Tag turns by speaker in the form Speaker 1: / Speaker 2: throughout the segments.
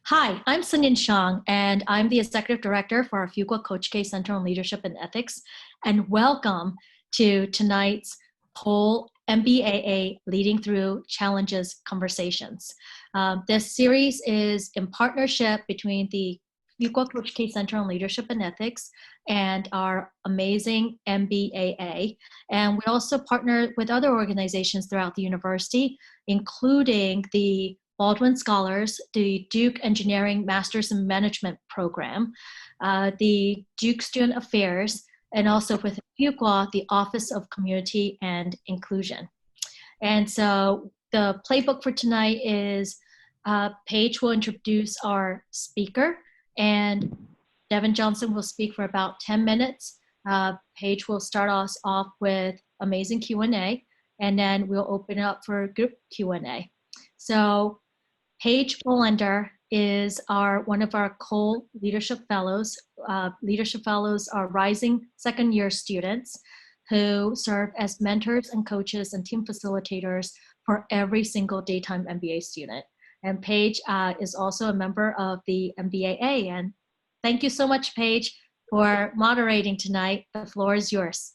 Speaker 1: Hi, I'm Sunyin Shang, and I'm the Executive Director for our Fuqua Coach K Center on Leadership and Ethics. And welcome to tonight's COLE-MBAA Leading Through Challenges Conversations. This series is in partnership between the Fuqua Coach K Center on Leadership and Ethics and our amazing MBAA. And we also partner with other organizations throughout the university, including the Baldwin Scholars, the Duke Engineering Masters in Management Program, the Duke Student Affairs, and also with Fuqua, the Office of Community and Inclusion. And so the playbook for tonight is Paige will introduce our speaker, and Devin Johnson will speak for about 10 minutes. Paige will start us off with amazing Q&A, and then we'll open it up for group Q&A. So Paige Bolander is one of our COLE Leadership Fellows. Leadership Fellows are rising second-year students who serve as mentors and coaches and team facilitators for every single daytime MBA student. And Paige is also a member of the MBAA. And thank you so much, Paige, for moderating tonight. The floor is yours.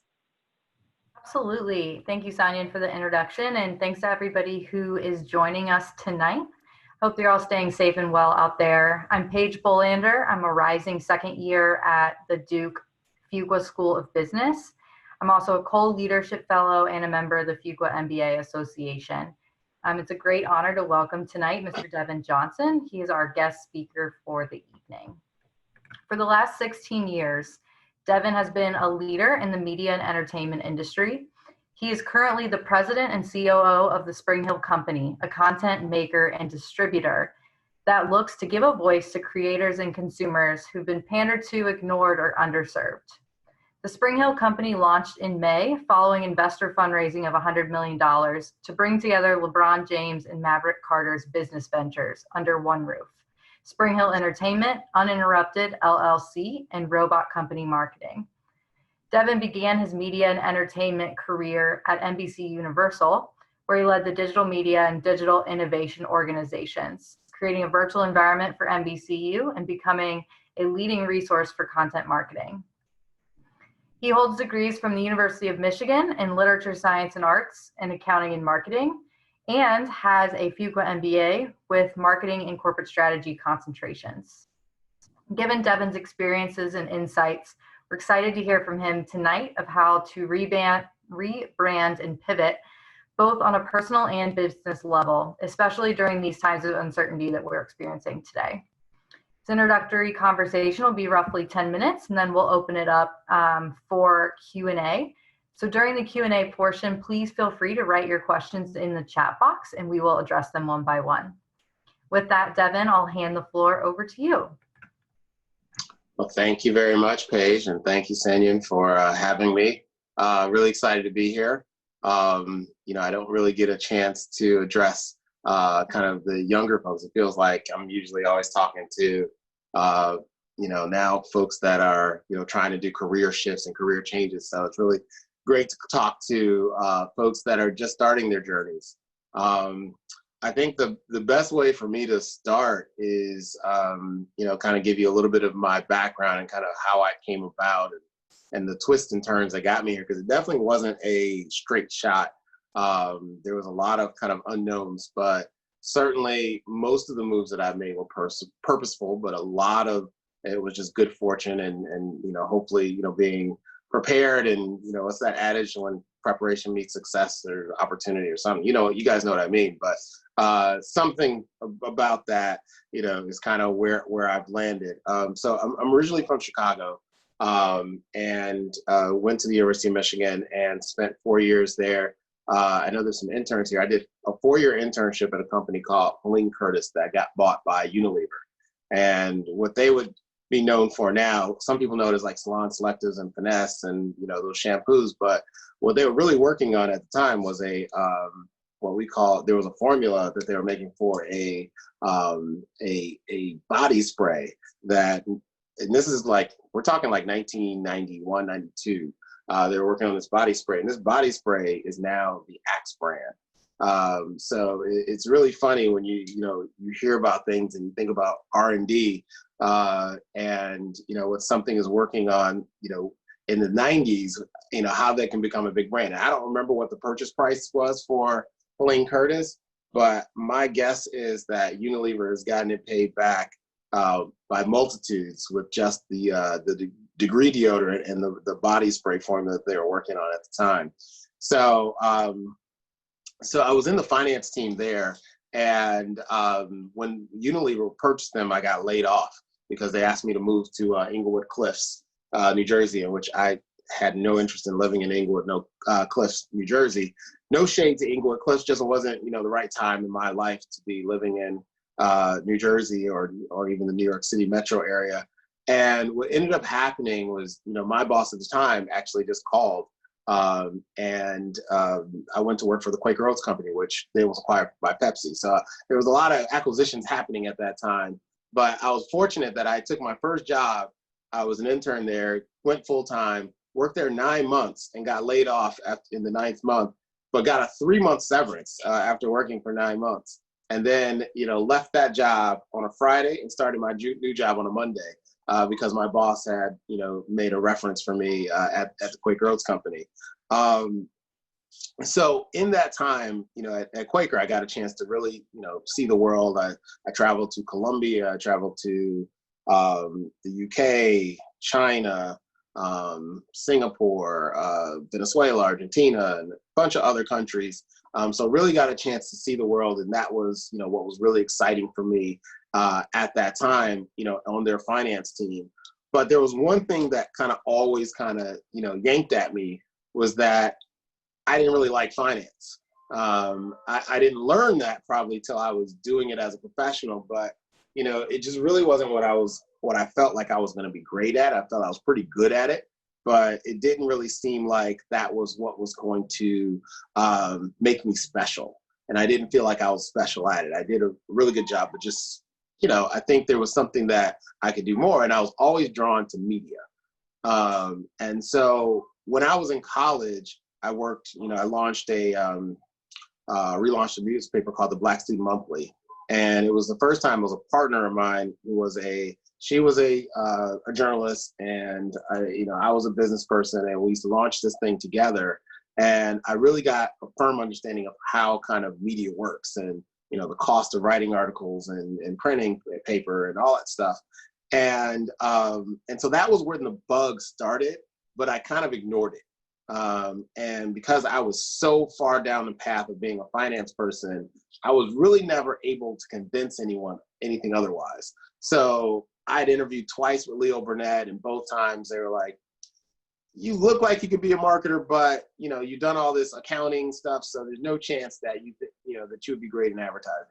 Speaker 2: Absolutely. Thank you, Sanyan, for the introduction. And thanks to everybody who is joining us tonight. Hope you're all staying safe and well out there. I'm Paige Bolander. I'm a rising second year at the Duke Fuqua School of Business. I'm also a COLE Leadership Fellow and a member of the Fuqua MBA Association. It's a great honor to welcome tonight Mr. Devin Johnson. He is our guest speaker for the evening. For the last 16 years, Devin has been a leader in the media and entertainment industry. He is currently the president and COO of the Spring Hill Company, a content maker and distributor that looks to give a voice to creators and consumers who've been pandered to, ignored, or underserved. The Spring Hill Company launched in May following investor fundraising of $100 million to bring together LeBron James and Maverick Carter's business ventures under one roof: Spring Hill Entertainment, Uninterrupted, LLC, and Robot Company Marketing. Devin began his media and entertainment career at NBC Universal, where he led the digital media and digital innovation organizations, creating a virtual environment for NBCU and becoming a leading resource for content marketing. He holds degrees from the University of Michigan in Literature, Science and Arts and Accounting and Marketing, and has a Fuqua MBA with Marketing and Corporate Strategy concentrations. Given Devin's experiences and insights, we're excited to hear from him tonight of how to rebrand and pivot, both on a personal and business level, especially during these times of uncertainty that we're experiencing today. This introductory conversation will be roughly 10 minutes, and then we'll open it up for Q&A. So during the Q&A portion, please feel free to write your questions in the chat box, and we will address them one by one. With that, Devin, I'll hand the floor over to you.
Speaker 3: Well, thank you very much, Paige, and thank you, Sanyan, for having me. Really excited to be here. I don't really get a chance to address kind of the younger folks. It feels like I'm usually always talking to, now folks that are, trying to do career shifts and career changes. So it's really great to talk to folks that are just starting their journeys. I think the best way for me to start is, kind of give you a little bit of my background and kind of how I came about and the twists and turns that got me here, because it definitely wasn't a straight shot. There was a lot of kind of unknowns, but certainly most of the moves that I've made were purposeful, but a lot of it was just good fortune and hopefully, being prepared and, what's that adage, when preparation meets success or opportunity or something, you guys know what I mean, but something about that, is kind of where I've landed. So I'm originally from Chicago, and went to the University of Michigan and spent 4 years there. I know there's some interns here. I did a 4-year internship at a company called Helene Curtis that got bought by Unilever. And what they would be known for now, some people know it as like Salon Selectives and Finesse and, those shampoos. But what they were really working on at the time was there was a formula that they were making for a body spray that, and this is like, we're talking like 1991, 92. They were working on this body spray, and this body spray is now the Axe brand. So it's really funny when you hear about things and you think about R&D, and what something is working on, in the 90s, how that can become a big brand. And I don't remember what the purchase price was for Helene Curtis, but my guess is that Unilever has gotten it paid back by multitudes with just the degree deodorant and the body spray formula that they were working on at the time. So I was in the finance team there, and when Unilever purchased them, I got laid off because they asked me to move to Englewood Cliffs, New Jersey, in which I had no interest in living in Englewood, Cliffs, New Jersey. No shade to Englewood Cliffs, just wasn't the right time in my life to be living in New Jersey or even the New York City metro area. And what ended up happening was, my boss at the time actually just called, and I went to work for the Quaker Oats company, which they was acquired by Pepsi. So there was a lot of acquisitions happening at that time. But I was fortunate that I took my first job. I was an intern there, went full time, worked there 9 months, and got laid off in the 9th month, but got a 3-month severance after working for 9 months. And then, left that job on a Friday and started my new job on a Monday because my boss had, made a reference for me at the Quaker Oats company. So in that time, at Quaker, I got a chance to really, see the world. I traveled to Colombia, I traveled to the UK, China, Singapore, Venezuela, Argentina, and a bunch of other countries. So really got a chance to see the world, and that was, what was really exciting for me at that time, on their finance team. But there was one thing that kind of always yanked at me, was that I didn't really like finance. I didn't learn that probably till I was doing it as a professional, but it just really wasn't what I felt like I was going to be great at. I felt I was pretty good at it, but it didn't really seem like that was what was going to make me special. And I didn't feel like I was special at it. I did a really good job, but just, I think there was something that I could do more. And I was always drawn to media. And so when I was in college, I worked, I launched relaunched a newspaper called the Black Student Monthly. And it was the first time it was a partner of mine who was she was a journalist, and I was a business person, and we used to launch this thing together. And I really got a firm understanding of how kind of media works, and the cost of writing articles and printing paper and all that stuff. And so that was where the bug started, but I kind of ignored it. And because I was so far down the path of being a finance person, I was really never able to convince anyone anything otherwise. So I'd interviewed twice with Leo Burnett, and both times they were like, you look like you could be a marketer, but you've done all this accounting stuff, so there's no chance that that you would be great in advertising.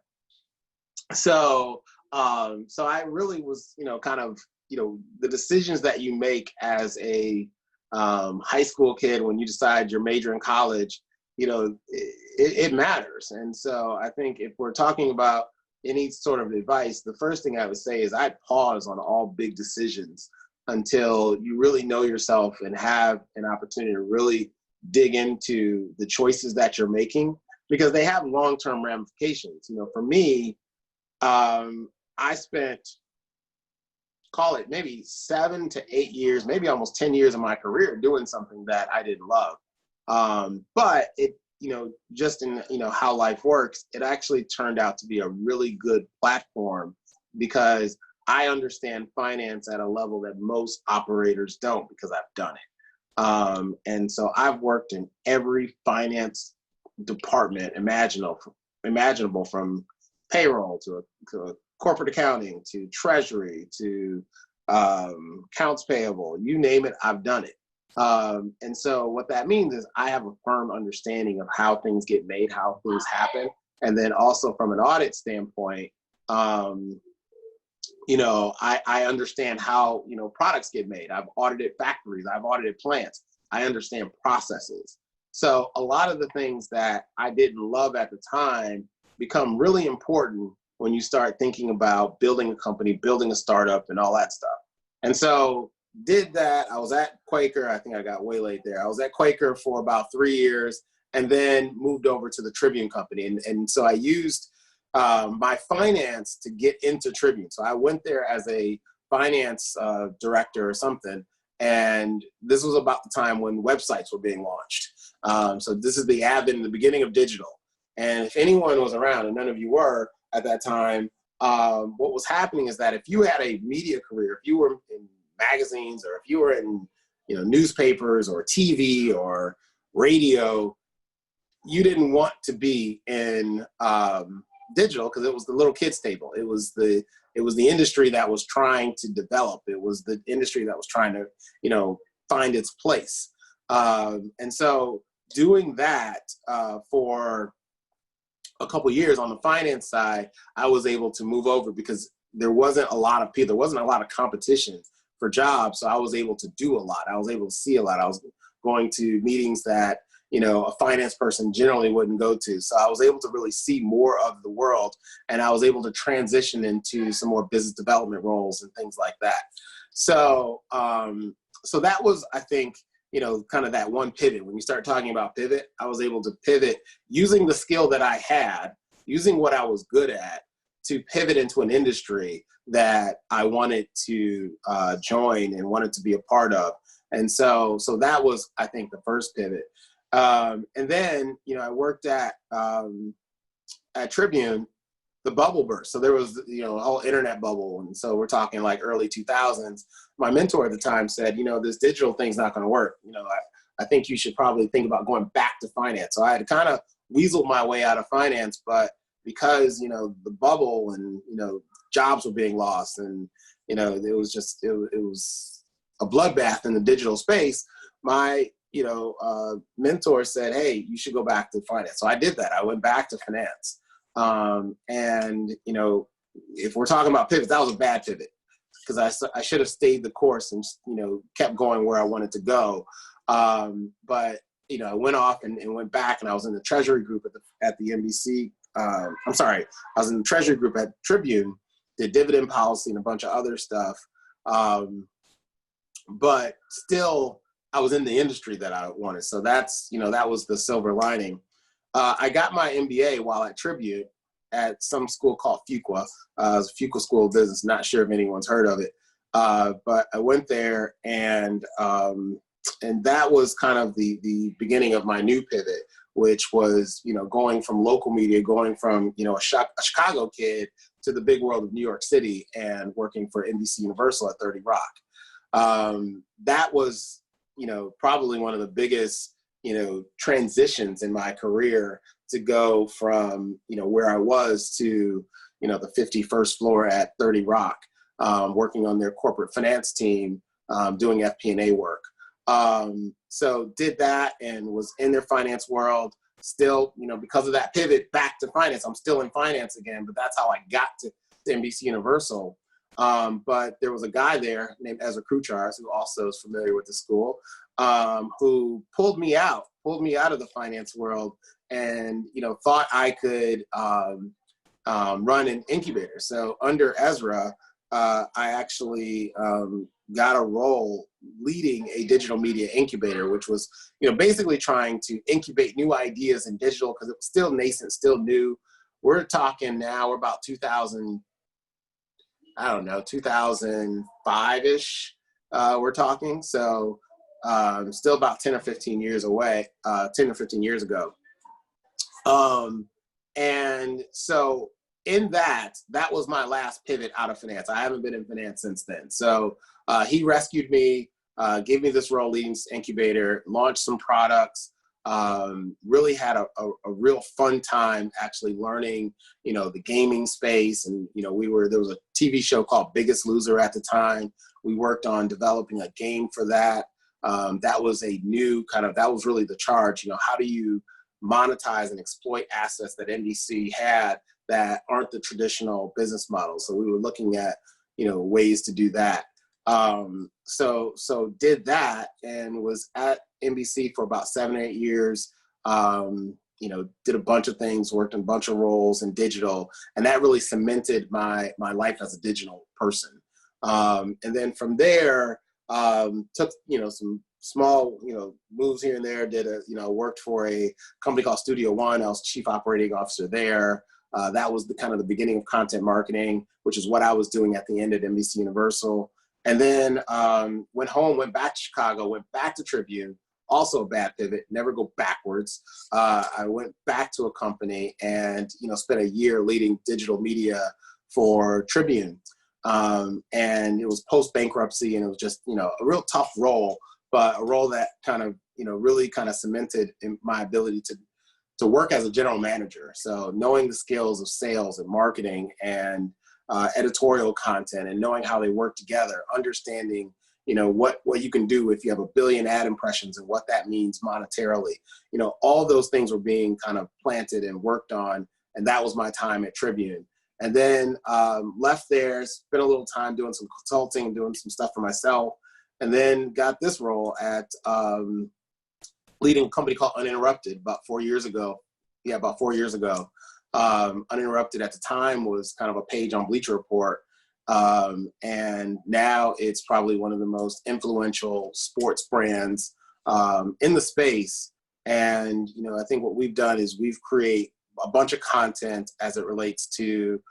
Speaker 3: So I really was, kind of, the decisions that you make as a high school kid when you decide your major in college, it matters. And so I think if we're talking about any sort of advice, the first thing I would say is I'd pause on all big decisions until you really know yourself and have an opportunity to really dig into the choices that you're making, because they have long-term ramifications. For me, I spent, call it maybe 7 to 8 years, maybe almost 10 years of my career doing something that I didn't love. But it, just in, how life works, it actually turned out to be a really good platform, because I understand finance at a level that most operators don't, because I've done it. And so I've worked in every finance department imaginable, from payroll to corporate accounting to treasury to accounts payable, you name it, I've done it. And so what that means is I have a firm understanding of how things get made, how things happen. And then also from an audit standpoint, I understand how, products get made. I've audited factories, I've audited plants. I understand processes. So a lot of the things that I didn't love at the time become really important when you start thinking about building a company, building a startup, and all that stuff. And so did that. I was at Quaker. I think I got way late there. I was at Quaker for about 3 years. and then moved over to the Tribune company. And so I used my finance to get into Tribune. So I went there as a finance director or something. And this was about the time when websites were being launched. So this is the advent, the beginning of digital. And if anyone was around, and none of you were at that time, what was happening is that if you had a media career, if you were in magazines, or if you were in newspapers or TV or radio, you didn't want to be in digital, because it was the little kids table. It was the industry that was trying to develop. It was the industry that was trying to find its place. And so doing that for a couple of years on the finance side, I was able to move over because there wasn't a lot of people, there wasn't a lot of competition for jobs. So I was able to do a lot. I was able to see a lot. I was going to meetings that, a finance person generally wouldn't go to. So I was able to really see more of the world, and I was able to transition into some more business development roles and things like that. So, so that was, I think, kind of that one pivot. When you start talking about pivot, I was able to pivot using the skill that I had, using what I was good at, to pivot into an industry that I wanted to join and wanted to be a part of. And so that was, I think, the first pivot. And then, I worked at Tribune. The bubble burst. So there was, a whole internet bubble. And so we're talking like early 2000s. My mentor at the time said, this digital thing's not going to work. I think you should probably think about going back to finance. So I had kind of weaseled my way out of finance, but because, the bubble and, jobs were being lost, and, it was a bloodbath in the digital space. My, mentor said, hey, you should go back to finance. So I did that. I went back to finance. And, if we're talking about pivots, that was a bad pivot, because I should have stayed the course and, kept going where I wanted to go. But, I went off and went back, and I was in the treasury group at the NBC. I was in the treasury group at Tribune, did dividend policy and a bunch of other stuff. But still, I was in the industry that I wanted. So that's, that was the silver lining. I got my MBA while at Tribune at some school called Fuqua. It was a Fuqua School of Business. Not sure if anyone's heard of it. But I went there, and that was kind of the beginning of my new pivot, which was, going from local media, going from, a Chicago kid to the big world of New York City and working for NBC Universal at 30 Rock. That was, probably one of the biggest, transitions in my career, to go from, where I was to, the 51st floor at 30 Rock, working on their corporate finance team, doing FP&A work. So did that and was in their finance world still, because of that pivot back to finance. I'm still in finance again, but that's how I got to NBC Universal. But there was a guy there named Ezra Kruchars, who also is familiar with the school, who pulled me out of the finance world, and, thought I could run an incubator. So under Ezra, I actually got a role leading a digital media incubator, which was, basically trying to incubate new ideas in digital, because it was still nascent, still new. We're talking now, we're about 2005-ish, we're talking. So still about 10 or 15 years away, 10 or 15 years ago. And so in that was my last pivot out of finance. I haven't been in finance since then. So he rescued me, gave me this role leading this incubator, launched some products, really had a real fun time actually learning, the gaming space. And, there was a TV show called Biggest Loser at the time. We worked on developing a game for that. That was a new that was really the charge. How do you monetize and exploit assets that NBC had that aren't the traditional business models? So we were looking at, ways to do that. So did that, and was at NBC for about 7 or 8 years. Did a bunch of things, worked in a bunch of roles in digital, and that really cemented my life as a digital person. And then from there, took, small, moves here and there. Worked for a company called Studio One. I was chief operating officer there. That was the beginning of content marketing, which is what I was doing at the end at NBC Universal. And then went home, went back to Chicago, went back to Tribune. Also a bad pivot, never go backwards. I went back to a company and, spent a year leading digital media for Tribune. And it was post-bankruptcy, and it was just, a real tough role, but a role that really cemented in my ability to work as a general manager. So knowing the skills of sales and marketing and editorial content, and knowing how they work together, understanding what you can do if you have 1 billion ad impressions and what that means monetarily. All those things were being planted and worked on. And that was my time at Tribune. And then left there, spent a little time doing some consulting, doing some stuff for myself, and then got this role at leading a company called Uninterrupted about 4 years ago. Yeah, about 4 years ago. Uninterrupted at the time was kind of a page on Bleacher Report. And now it's probably one of the most influential sports brands in the space. And, I think what we've done is we've created a bunch of content as it relates to,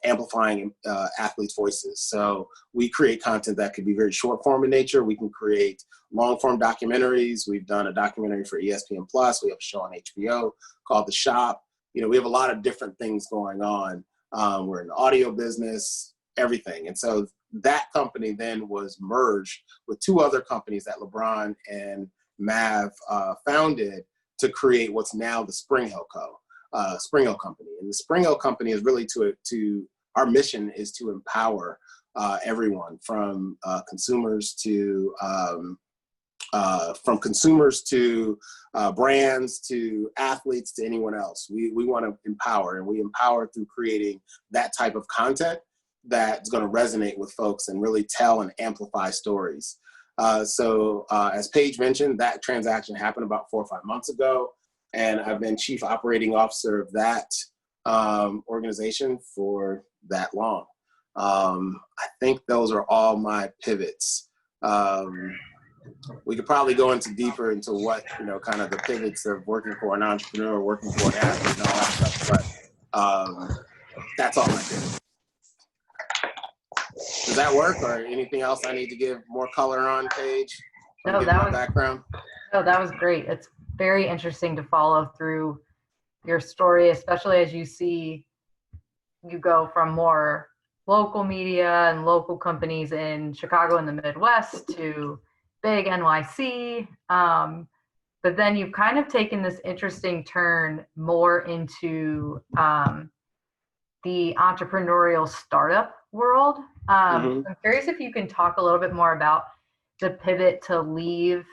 Speaker 3: amplifying athletes' voices. So we create content that could be very short form in nature. We can create long form documentaries. We've done a documentary for ESPN Plus. We have a show on HBO called The Shop. We have a lot of different things going on. We're in the audio business, everything. And so that company then was merged with 2 other companies that LeBron and Mav founded to create what's now the Spring Hill Company. And the Spring Hill Company is really our mission is to empower everyone from consumers to brands to athletes to anyone else. We want to empower, and we empower through creating that type of content that's going to resonate with folks and really tell and amplify stories. So as Paige mentioned, that transaction happened about 4 or 5 months ago, and I've been chief operating officer of that organization for that long. I think those are all my pivots. We could probably go deeper into what, the pivots of working for an entrepreneur, working for an athlete and all that stuff, but that's all I did. Does that work, or anything else I need to give more color on, Paige?
Speaker 2: No,
Speaker 3: background.
Speaker 2: No, that was great. It's very interesting to follow through your story, especially as you go from more local media and local companies in Chicago and the Midwest to big NYC. But then you've kind of taken this interesting turn more into the entrepreneurial startup world. I'm curious if you can talk a little bit more about the pivot to leave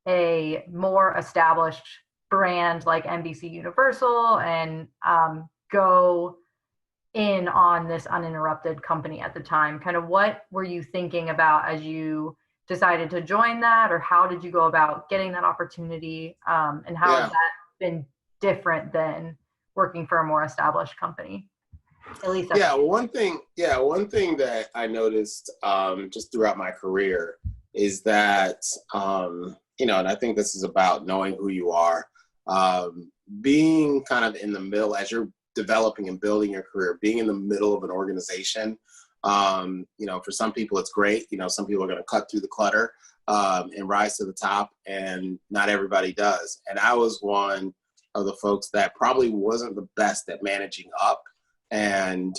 Speaker 2: a more established brand like NBC Universal and go in on this Uninterrupted company at the time. Kind of what were you thinking about as you decided to join that, or how did you go about getting that opportunity, and how has that been different than working for a more established company? At least
Speaker 3: one thing that I noticed just throughout my career is that and I think this is about knowing who you are, being kind of in the middle as you're developing and building your career, being in the middle of an organization. For some people it's great. Some people are going to cut through the clutter and rise to the top, and not everybody does. And I was one of the folks that probably wasn't the best at managing up, and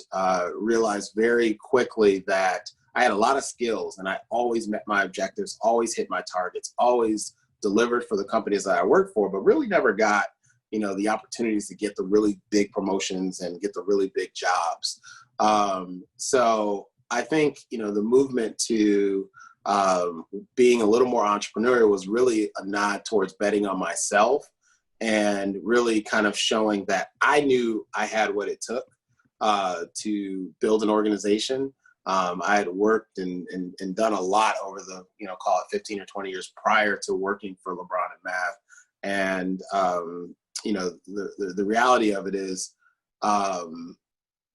Speaker 3: realized very quickly that I had a lot of skills and I always met my objectives, always hit my targets, always delivered for the companies that I worked for, but really never got, the opportunities to get the really big promotions and get the really big jobs. So I think, the movement to being a little more entrepreneurial was really a nod towards betting on myself and really kind of showing that I knew I had what it took to build an organization. I had worked and done a lot over the, call it 15 or 20 years prior to working for LeBron and Mav. And, the reality of it is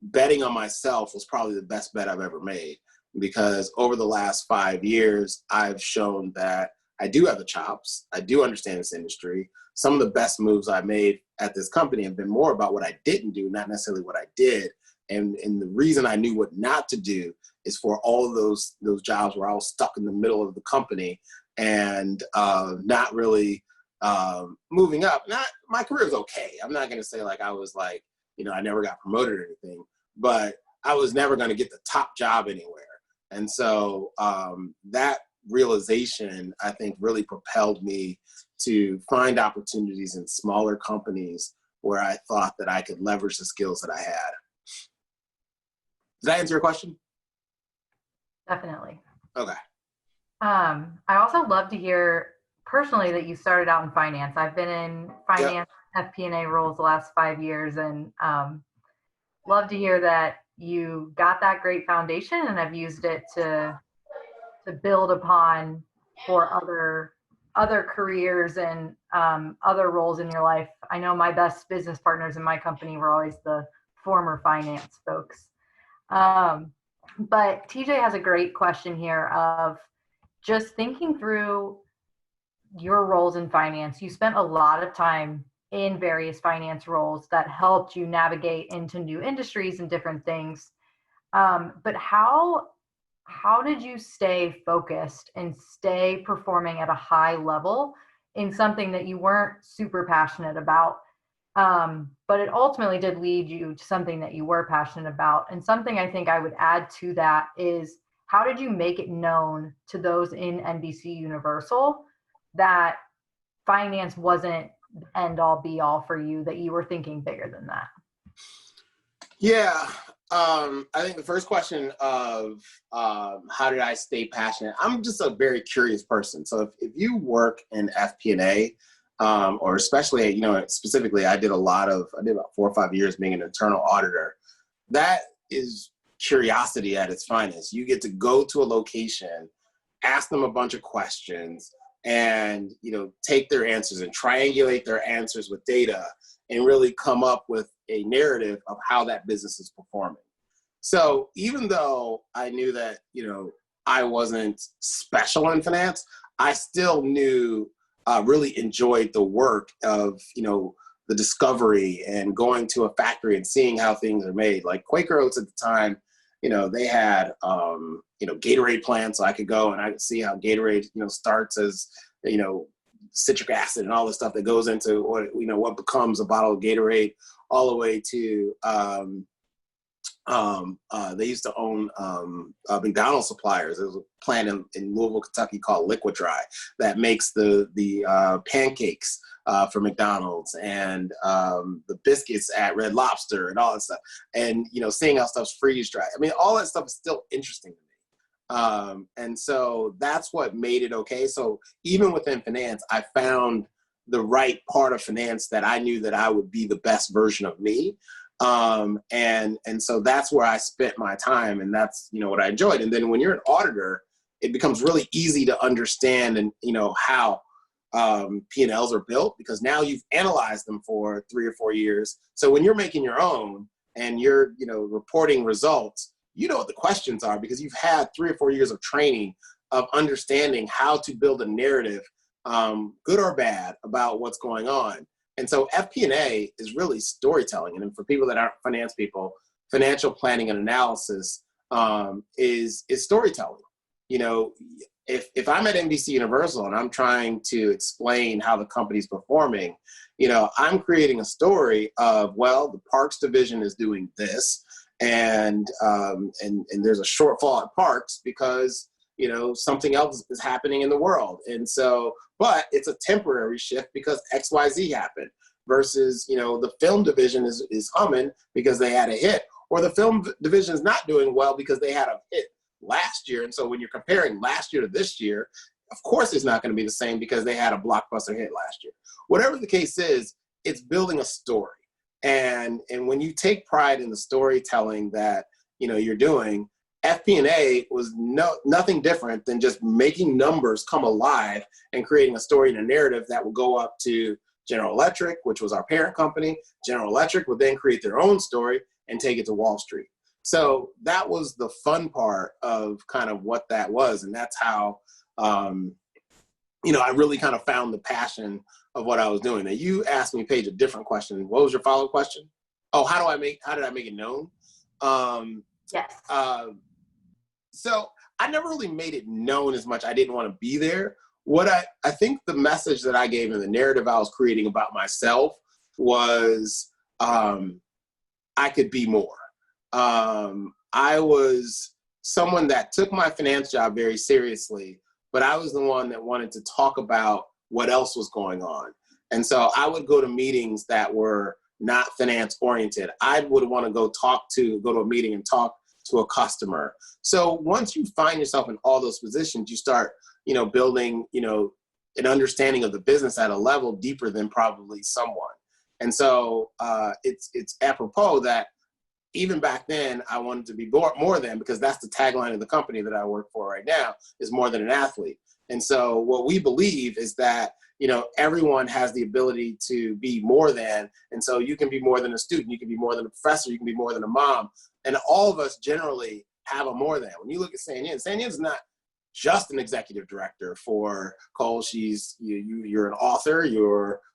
Speaker 3: betting on myself was probably the best bet I've ever made. because over the last 5 years, I've shown that I do have the chops. I do understand this industry. Some of the best moves I made at this company have been more about what I didn't do, not necessarily what I did. And the reason I knew what not to do is for all of those jobs where I was stuck in the middle of the company and not really moving up. My career was okay. I'm not going to say like I was like, I never got promoted or anything, but I was never going to get the top job anywhere. And so that realization, I think, really propelled me to find opportunities in smaller companies where I thought that I could leverage the skills that I had. Did that answer your question?
Speaker 2: Definitely.
Speaker 3: Okay.
Speaker 2: I also love to hear personally that you started out in finance. I've been in finance, FP&A roles the last 5 years, and love to hear that you got that great foundation and have used it to build upon for other careers and other roles in your life. I know my best business partners in my company were always the former finance folks. But TJ has a great question here of just thinking through your roles in finance. You spent a lot of time in various finance roles that helped you navigate into new industries and different things. But how did you stay focused and stay performing at a high level in something that you weren't super passionate about? But it ultimately did lead you to something that you were passionate about. And something I think I would add to that is, how did you make it known to those in NBC Universal that finance wasn't the end all be all for you, that you were thinking bigger than that?
Speaker 3: Yeah. I think the first question of how did I stay passionate? I'm just a very curious person. So if you work in FP&A, or especially, specifically, I did about 4 or 5 years being an internal auditor. That is curiosity at its finest. You get to go to a location, ask them a bunch of questions, and, take their answers and triangulate their answers with data and really come up with a narrative of how that business is performing. So even though I knew that, I wasn't special in finance, I still really enjoyed the work of, the discovery and going to a factory and seeing how things are made. Like Quaker Oats at the time, they had, Gatorade plants. So I could go and I could see how Gatorade, starts as, citric acid and all the stuff that goes into what becomes a bottle of Gatorade, all the way to, they used to own McDonald's suppliers. There's a plant in Louisville, Kentucky called Liquid Dry that makes the pancakes for McDonald's and the biscuits at Red Lobster and all that stuff. And, seeing how stuff's freeze dry. I mean, all that stuff is still interesting to me. And so that's what made it okay. So even within finance, I found the right part of finance that I knew that I would be the best version of me. And so that's where I spent my time, and that's, what I enjoyed. And then when you're an auditor, it becomes really easy to understand and, how P&Ls are built, because now you've analyzed them for 3 or 4 years. So when you're making your own and you're, reporting results, what the questions are, because you've had 3 or 4 years of training of understanding how to build a narrative, good or bad, about what's going on. And so FP&A is really storytelling. And for people that aren't finance people, financial planning and analysis is storytelling. If I'm at NBC Universal and I'm trying to explain how the company's performing, I'm creating a story of, well, the parks division is doing this, and there's a shortfall at parks because something else is happening in the world. And so, but it's a temporary shift because XYZ happened, versus, the film division is humming because they had a hit, or the film division is not doing well because they had a hit last year. And so when you're comparing last year to this year, of course it's not going to be the same because they had a blockbuster hit last year. Whatever the case is, it's building a story. And when you take pride in the storytelling that, you're doing, FP&A was nothing different than just making numbers come alive and creating a story and a narrative that will go up to General Electric, which was our parent company. General Electric would then create their own story and take it to Wall Street. So that was the fun part of kind of what that was. And that's how, I really kind of found the passion of what I was doing. Now you asked me, Paige, a different question. What was your follow-up question? Oh, how did I make it known?
Speaker 2: Yes.
Speaker 3: So I never really made it known as much. I didn't want to be there. What I think the message that I gave and the narrative I was creating about myself was I could be more. I was someone that took my finance job very seriously, but I was the one that wanted to talk about what else was going on. And so I would go to meetings that were not finance oriented. I would want to go to a meeting and talk to a customer. So once you find yourself in all those positions, you start, building, an understanding of the business at a level deeper than probably someone. And so it's apropos that even back then I wanted to be more than, because that's the tagline of the company that I work for right now, is more than an athlete. And so what we believe is that, everyone has the ability to be more than, and so you can be more than a student, you can be more than a professor, you can be more than a mom. And all of us generally have a more than. When you look at Sanyan's not just an executive director for Cole. You're an author.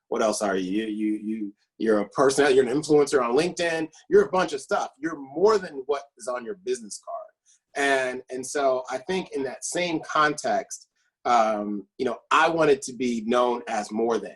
Speaker 3: What else are you? You're a person. You're an influencer on LinkedIn. You're a bunch of stuff. You're more than what is on your business card. And so I think in that same context, I wanted to be known as more than.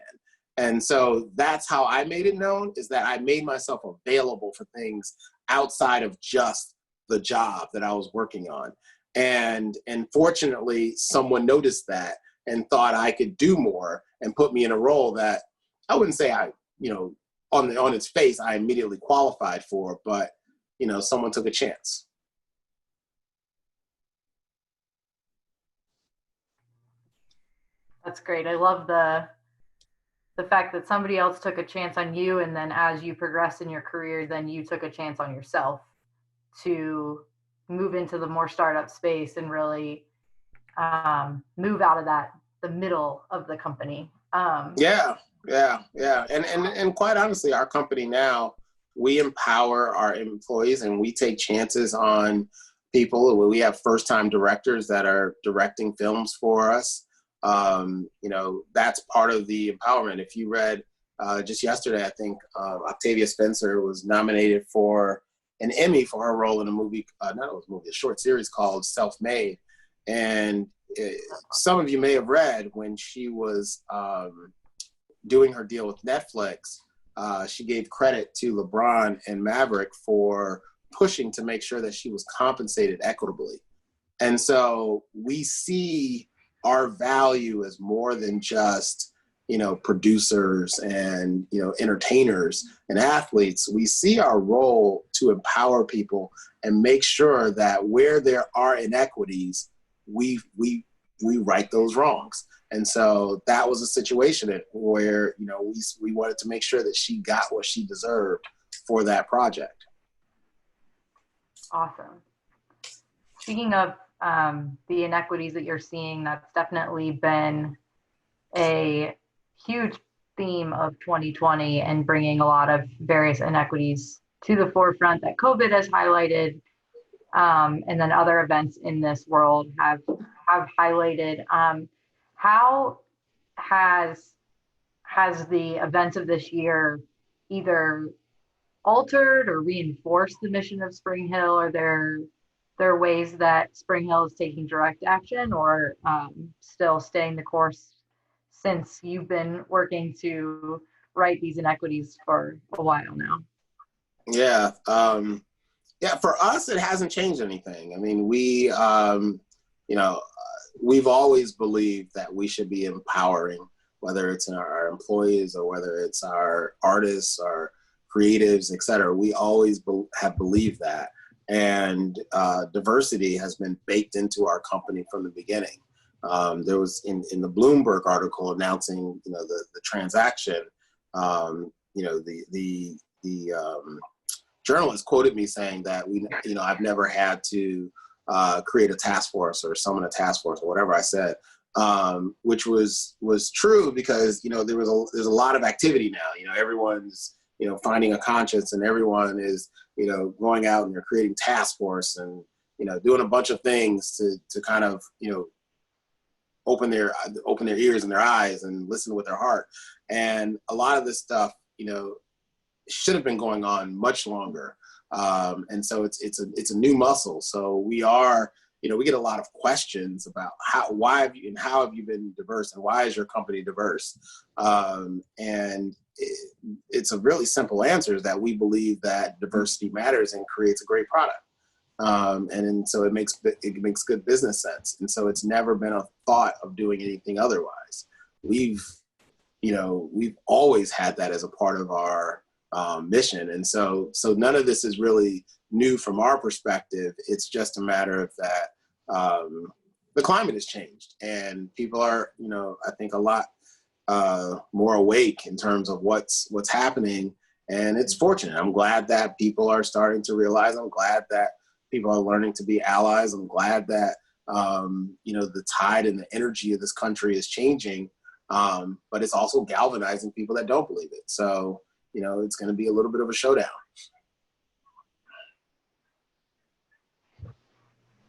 Speaker 3: And so that's how I made it known, is that I made myself available for things outside of just the job that I was working on. And fortunately, someone noticed that and thought I could do more and put me in a role that I wouldn't say on its face, I immediately qualified for, but, someone took a chance.
Speaker 2: That's great. I love the fact that somebody else took a chance on you, and then as you progressed in your career, then you took a chance on yourself to move into the more startup space and really move out of the middle of the company.
Speaker 3: Yeah. And quite honestly, our company now, we empower our employees and we take chances on people. We have first-time directors that are directing films for us. That's part of the empowerment. If you read just yesterday, I think Octavia Spencer was nominated for an Emmy for her role in a short series called Self-Made. And some of you may have read when she was doing her deal with Netflix, she gave credit to LeBron and Maverick for pushing to make sure that she was compensated equitably. And so we see our value as more than just, producers and, entertainers and athletes. We see our role to empower people and make sure that where there are inequities, we right those wrongs. And so that was a situation where, we wanted to make sure that she got what she deserved for that project.
Speaker 2: Awesome. Speaking of the inequities that you're seeing, that's definitely been a huge theme of 2020 and bringing a lot of various inequities to the forefront that COVID has highlighted, and then other events in this world have highlighted. How has the events of this year either altered or reinforced the mission of Spring Hill? Are there are ways that Spring Hill is taking direct action, or still staying the course since you've been working to right these inequities for a while now?
Speaker 3: Yeah. For us, it hasn't changed anything. I mean, we've always believed that we should be empowering, whether it's in our employees or whether it's our artists, our creatives, et cetera. We always have believed that. And diversity has been baked into our company from the beginning. There was in the Bloomberg article announcing, the transaction, the journalist quoted me saying that I've never had to create a task force or summon a task force or whatever I said, which was true because, there's a lot of activity now. Everyone's finding a conscience, and everyone is, going out and you're creating task force and, doing a bunch of things to kind of, open their ears and their eyes and listen with their heart. And a lot of this stuff, should have been going on much longer. And so it's a new muscle. So we are, we get a lot of questions about how have you been diverse, and why is your company diverse? And it's a really simple answer, is that we believe that diversity matters and creates a great product. And so it makes good business sense. And so it's never been a thought of doing anything otherwise. We've always had that as a part of our mission. And so none of this is really new from our perspective. It's just a matter of that the climate has changed, and people are, I think a lot more awake in terms of what's happening. And it's fortunate. I'm glad that people are starting to realize. I'm glad that people are learning to be allies. I'm glad that, the tide and the energy of this country is changing. But it's also galvanizing people that don't believe it. So, it's going to be a little bit of a showdown.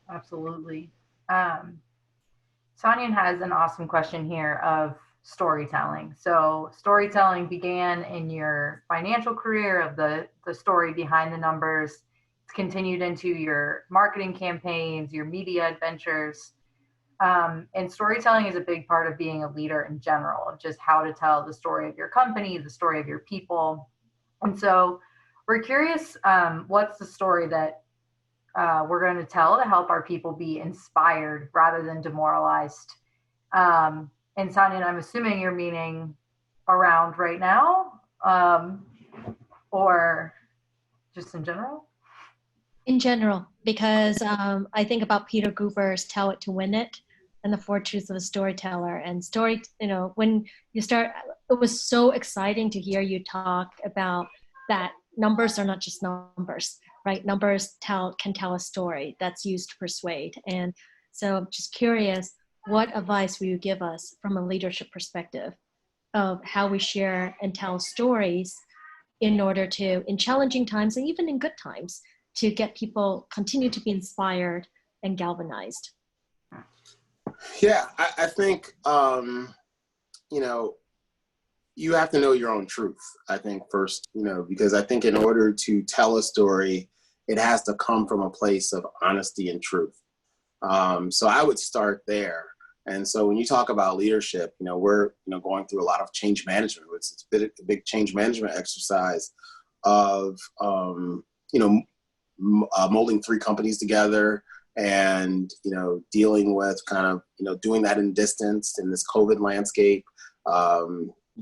Speaker 2: Absolutely. Sonia has an awesome question here of storytelling. So storytelling began in your financial career, of the story behind the numbers. It's continued into your marketing campaigns, your media adventures. And storytelling is a big part of being a leader in general, of just how to tell the story of your company, the story of your people. And so we're curious, what's the story that we're going to tell to help our people be inspired rather than demoralized? And Sonia, I'm assuming you're meaning around right now, or just in general?
Speaker 1: In general, because I think about Peter Gruber's Tell It to Win It, and the 4 Truths of a Storyteller. And when you start, it was so exciting to hear you talk about that numbers are not just numbers, right? Numbers can tell a story that's used to persuade. And so I'm just curious, what advice will you give us from a leadership perspective of how we share and tell stories in order to, in challenging times and even in good times, to get people continue to be inspired and galvanized?
Speaker 3: Yeah, I think, you have to know your own truth, I think, first, because I think in order to tell a story, it has to come from a place of honesty and truth. So I would start there. And so when you talk about leadership, we're, going through a lot of change management. It's a big change management exercise of, molding 3 companies together and, dealing with kind of, doing that in distance in this COVID landscape.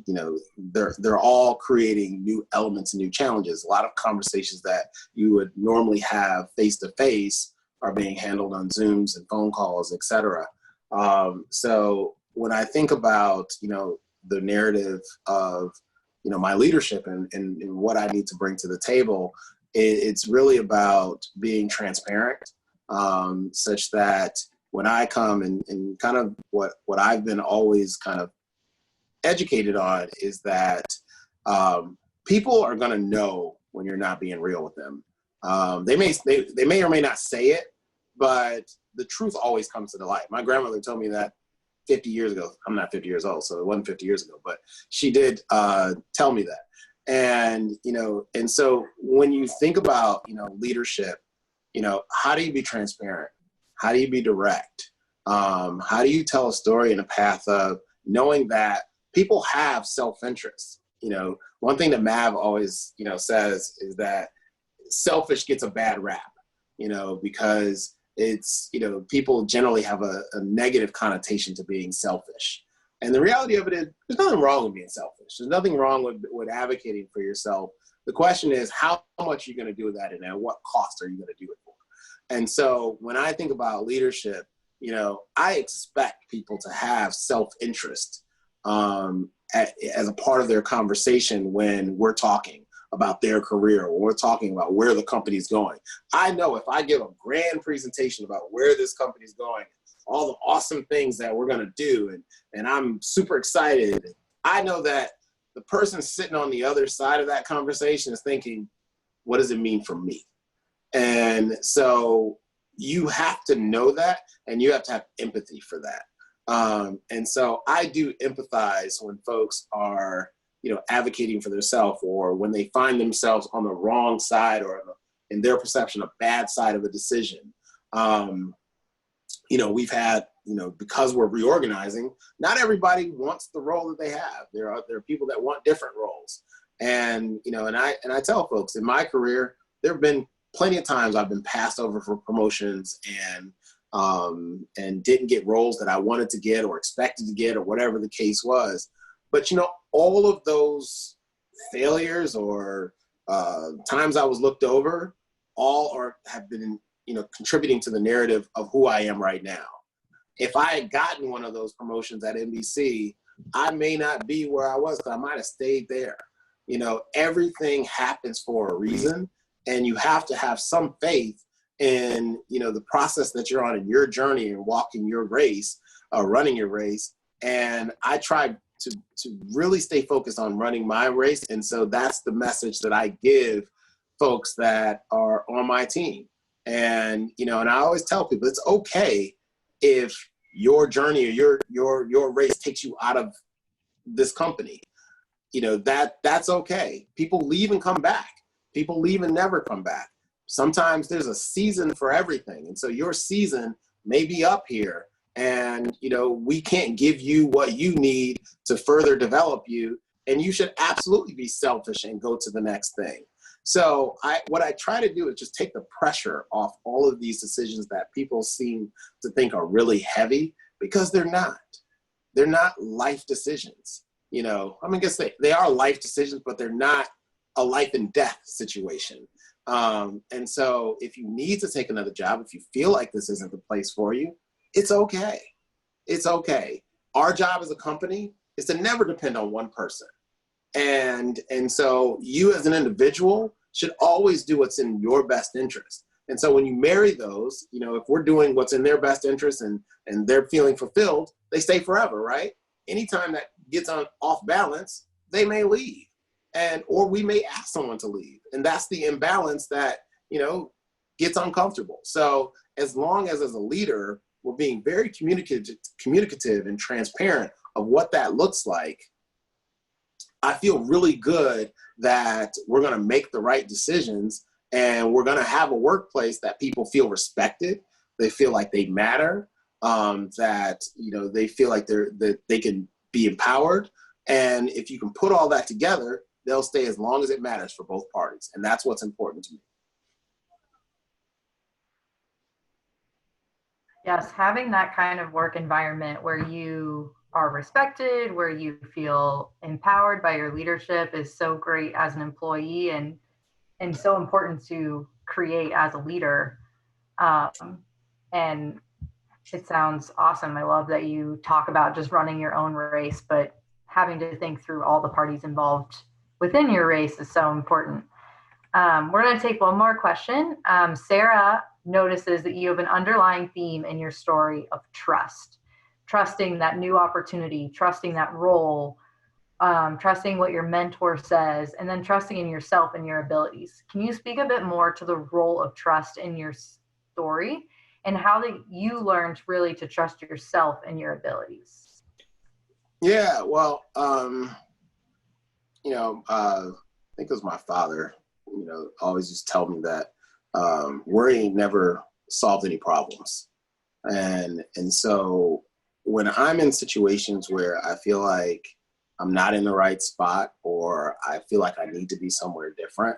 Speaker 3: They're all creating new elements and new challenges. A lot of conversations that you would normally have face-to-face are being handled on Zooms and phone calls, et cetera. So when I think about, the narrative of, my leadership and what I need to bring to the table, it's really about being transparent, such that when I come and kind of what I've been always kind of educated on is that people are going to know when you're not being real with them. They may or may not say it, but the truth always comes to the light. My grandmother told me that 50 years ago. I'm not 50 years old, so it wasn't 50 years ago, but she did tell me that. And, and so when you think about, leadership, how do you be transparent? How do you be direct? How do you tell a story in a path of knowing that people have self-interest? One thing that Mav always, says is that selfish gets a bad rap, because it's, people generally have a negative connotation to being selfish. And the reality of it is there's nothing wrong with being selfish. There's nothing wrong with advocating for yourself. The question is, how much are you going to do that, and at what cost are you going to do it for? And so when I think about leadership, I expect people to have self-interest as a part of their conversation when we're talking about their career, or we're talking about where the company's going. I know if I give a grand presentation about where this company's going, all the awesome things that we're going to do, and I'm super excited, I know that the person sitting on the other side of that conversation is thinking, what does it mean for me? And so you have to know that, and you have to have empathy for that. And so I do empathize when folks are, advocating for themselves, or when they find themselves on the wrong side, or in their perception, a bad side of a decision. We've had, because we're reorganizing, not everybody wants the role that they have. There are people that want different roles. And, and I tell folks in my career, there have been plenty of times I've been passed over for promotions and didn't get roles that I wanted to get or expected to get, or whatever the case was. But, all of those failures or times I was looked over, have been, contributing to the narrative of who I am right now. If I had gotten one of those promotions at NBC, I may not be where I was, because I might have stayed there. Everything happens for a reason, and you have to have some faith in, the process that you're on in your journey and walking your race, running your race. And I try to really stay focused on running my race. And so that's the message that I give folks that are on my team. And, and I always tell people, it's okay if your journey or your race takes you out of this company. That's okay. People leave and come back. People leave and never come back. Sometimes there's a season for everything. And so your season may be up here, and, we can't give you what you need to further develop you. And you should absolutely be selfish and go to the next thing. So what I try to do is just take the pressure off all of these decisions that people seem to think are really heavy, because they're not. They're not life decisions. I guess they are life decisions, but they're not a life and death situation. And so if you need to take another job, if you feel like this isn't the place for you, it's okay. It's okay. Our job as a company is to never depend on one person. And so you as an individual should always do what's in your best interest. And so when you marry those, if we're doing what's in their best interest and they're feeling fulfilled, they stay forever, right? Anytime that gets off balance, they may leave, or we may ask someone to leave. And that's the imbalance that, gets uncomfortable. So as long as a leader, we're being very communicative and transparent of what that looks like, I feel really good that we're going to make the right decisions, and we're going to have a workplace that people feel respected. They feel like they matter, that, they feel like that they can be empowered. And if you can put all that together, they'll stay as long as it matters for both parties. And that's what's important to me.
Speaker 2: Yes, having that kind of work environment where you are respected, where you feel empowered by your leadership is so great as an employee, and so important to create as a leader. And it sounds awesome. I love that you talk about just running your own race, but having to think through all the parties involved within your race is so important. We're going to take one more question. Sarah notices that you have an underlying theme in your story of trust. Trusting that new opportunity, trusting that role, trusting what your mentor says, and then trusting in yourself and your abilities. Can you speak a bit more to the role of trust in your story, and how that you learned really to trust yourself and your abilities?
Speaker 3: Yeah, well, I think it was my father, always just tell me that worrying never solved any problems. And so when I'm in situations where I feel like I'm not in the right spot, or I feel like I need to be somewhere different,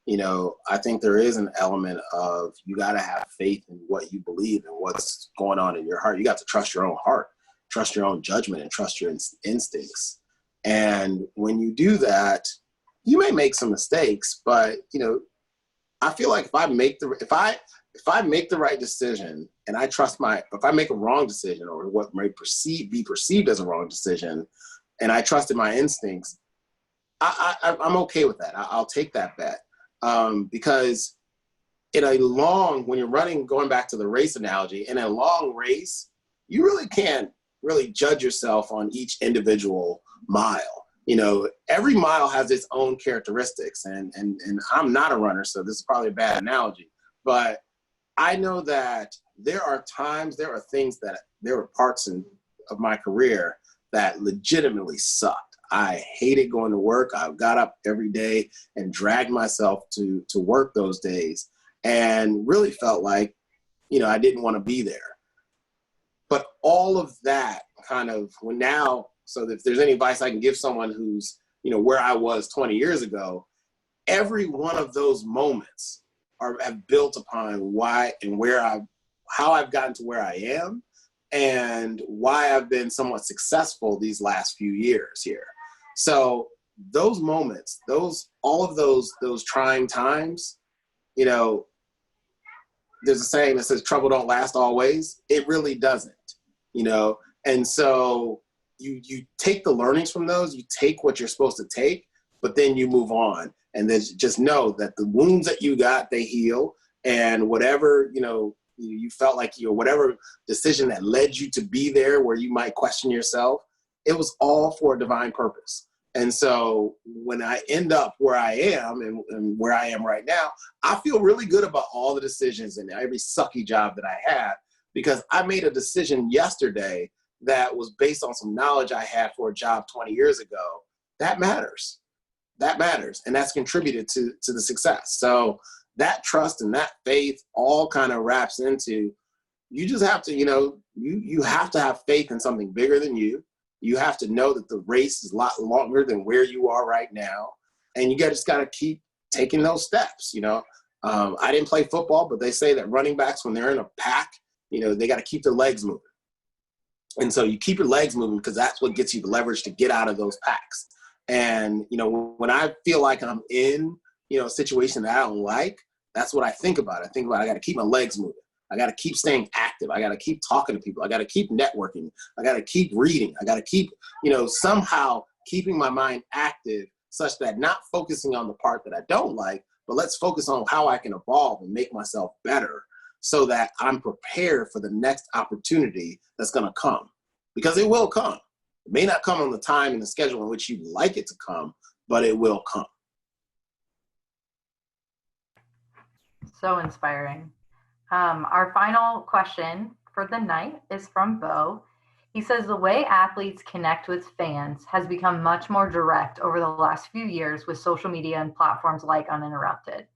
Speaker 3: I think there is an element of, you got to have faith in what you believe and what's going on in your heart. You got to trust your own heart, trust your own judgment, and trust your instincts. And when you do that, you may make some mistakes, but, I feel like if I make the right decision, and I trust if I make a wrong decision, or what may be perceived as a wrong decision, and I trusted my instincts, I'm okay with that. I'll take that bet. Because when you're running, going back to the race analogy, in a long race, you really can't really judge yourself on each individual mile. every mile has its own characteristics, and I'm not a runner, so this is probably a bad analogy, but I know that there are parts of my career that legitimately sucked. I hated going to work. I got up every day and dragged myself to work those days, and really felt like, I didn't want to be there. But all of that so if there's any advice I can give someone who's, where I was 20 years ago, every one of those moments have built upon why and how I've gotten to where I am, and why I've been somewhat successful these last few years here. So those moments, all of those trying times, there's a saying that says trouble don't last always. It really doesn't, and so you take the learnings from those, you take what you're supposed to take, but then you move on. And then just know that the wounds that you got, they heal. And whatever, you felt like, whatever decision that led you to be there where you might question yourself, it was all for a divine purpose. And so when I end up where I am and where I am right now, I feel really good about all the decisions and every sucky job that I had, because I made a decision yesterday that was based on some knowledge I had for a job 20 years ago. That matters. That matters. And that's contributed to the success. So that trust and that faith all kind of wraps into, you just have to, you have to have faith in something bigger than you. You have to know that the race is a lot longer than where you are right now. And you just got to keep taking those steps. I didn't play football, but they say that running backs, when they're in a pack, they got to keep their legs moving. And so you keep your legs moving, because that's what gets you the leverage to get out of those packs. And, when I feel like I'm in, a situation that I don't like, that's what I think about. I got to keep my legs moving. I got to keep staying active. I got to keep talking to people. I got to keep networking. I got to keep reading. I got to keep, somehow keeping my mind active, such that not focusing on the part that I don't like, but let's focus on how I can evolve and make myself better, so that I'm prepared for the next opportunity that's going to come, because it will come. It may not come on the time and the schedule in which you'd like it to come, but it will come.
Speaker 2: So inspiring. Our final question for the night is from Bo. He says, the way athletes connect with fans has become much more direct over the last few years with social media and platforms like Uninterrupted.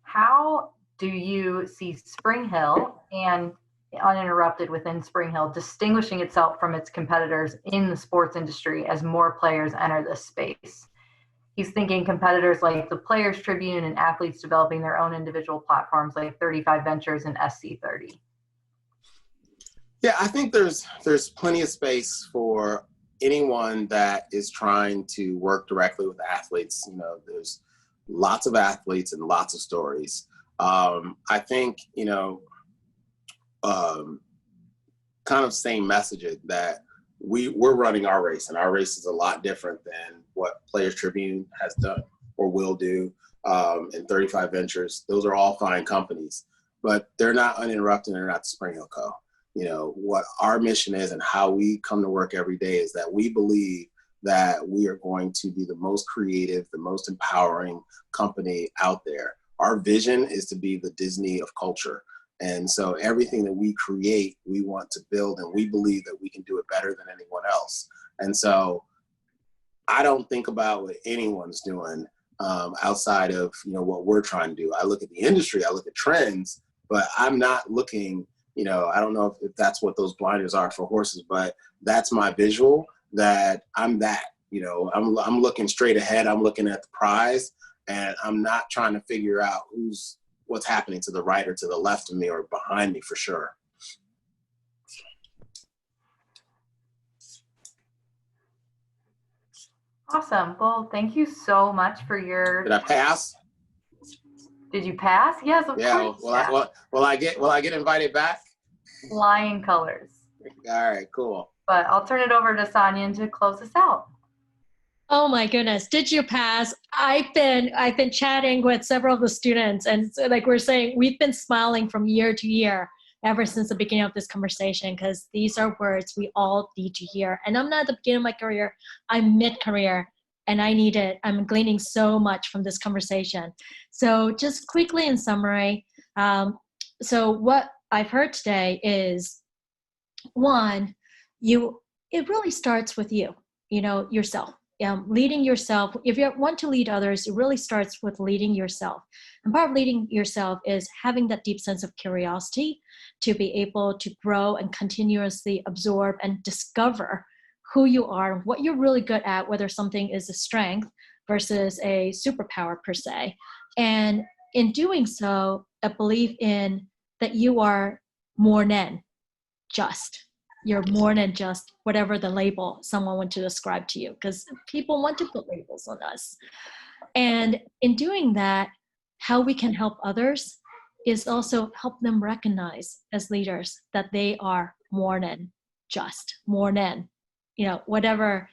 Speaker 2: How do you see Spring Hill and Uninterrupted within Spring Hill distinguishing itself from its competitors in the sports industry as more players enter this space? He's thinking competitors like the Players Tribune and athletes developing their own individual platforms like 35 Ventures and SC30.
Speaker 3: Yeah, I think there's plenty of space for anyone that is trying to work directly with athletes. There's lots of athletes and lots of stories. I think, kind of same message that we're running our race, and our race is a lot different than what Players Tribune has done or will do, and 35 Ventures. Those are all fine companies, but they're not Uninterrupted, and they're not the Spring Hill Co. What our mission is and how we come to work every day is that we believe that we are going to be the most creative, the most empowering company out there. Our vision is to be the Disney of culture. And so everything that we create, we want to build, and we believe that we can do it better than anyone else. And so I don't think about what anyone's doing outside of what we're trying to do. I look at the industry, I look at trends, but I'm not looking, I don't know if that's what those blinders are for horses, but that's my visual, that I'm that. I'm looking straight ahead. I'm looking at the prize, and I'm not trying to figure out what's happening to the right or to the left of me or behind me, for sure.
Speaker 2: Awesome. Well, thank you so much for your.
Speaker 3: Did I pass?
Speaker 2: Did you pass? Yes, of course.
Speaker 3: Will I get invited back?
Speaker 2: Flying colors.
Speaker 3: All right, cool.
Speaker 2: But I'll turn it over to Sonia to close us out.
Speaker 1: Oh my goodness, did you pass? I've been chatting with several of the students, and like we're saying, we've been smiling from year to year ever since the beginning of this conversation, because these are words we all need to hear. And I'm not at the beginning of my career, I'm mid-career, and I need it. I'm gleaning so much from this conversation. So just quickly in summary, so what I've heard today is, one, it really starts with you, yourself. Leading yourself. If you want to lead others, it really starts with leading yourself. And part of leading yourself is having that deep sense of curiosity to be able to grow and continuously absorb and discover who you are, what you're really good at, whether something is a strength versus a superpower per se. And in doing so, a belief in that you are more than just. You're more than just whatever the label someone wants to ascribe to you, because people want to put labels on us. And in doing that, how we can help others is also help them recognize as leaders that they are more than just, more than, whatever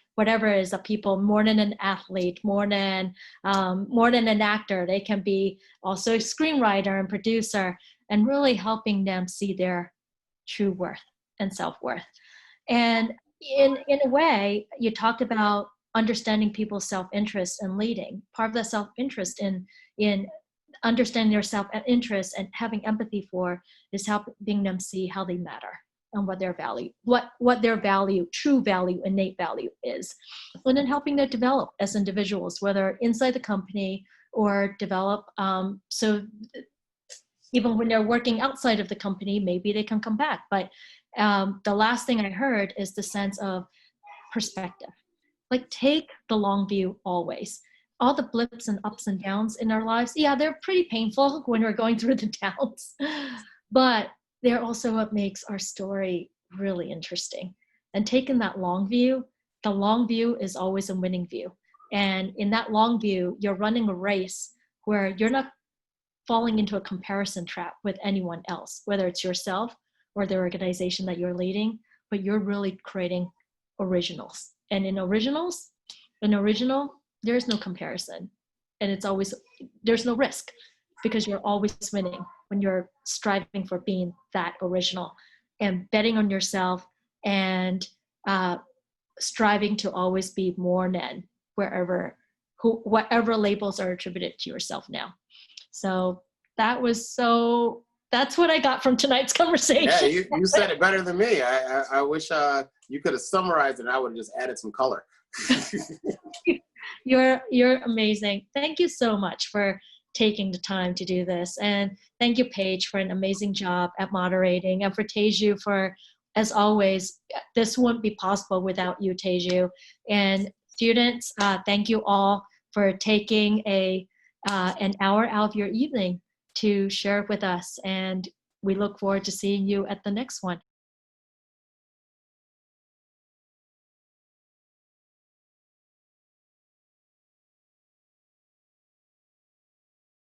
Speaker 1: is a people, more than an athlete, more than an actor. They can be also a screenwriter and producer, and really helping them see their true worth and self-worth. And in a way, you talked about understanding people's self-interest and leading. Part of that self-interest in understanding their self-interest and having empathy for is helping them see how they matter and what their value, what their value, true value, innate value is. And then helping them develop as individuals, whether inside the company or develop, so even when they're working outside of the company, maybe they can come back. But the last thing I heard is the sense of perspective. Like, take the long view always. All the blips and ups and downs in our lives, yeah, they're pretty painful when we're going through the downs, but they're also what makes our story really interesting. And taking that long view, the long view is always a winning view. And in that long view, you're running a race where you're not falling into a comparison trap with anyone else, whether it's yourself or the organization that you're leading, but you're really creating originals. And in original, there's no comparison. And there's no risk, because you're always winning when you're striving for being that original and betting on yourself and striving to always be more than whatever labels are attributed to yourself now. So that's what I got from tonight's conversation.
Speaker 3: Yeah, you said it better than me. I wish you could have summarized it and I would have just added some color.
Speaker 1: You're amazing. Thank you so much for taking the time to do this. And thank you, Paige, for an amazing job at moderating, and for Teju for, as always, this wouldn't be possible without you, Teju. And students, thank you all for taking an hour out of your evening to share with us. And we look forward to seeing you at the next one.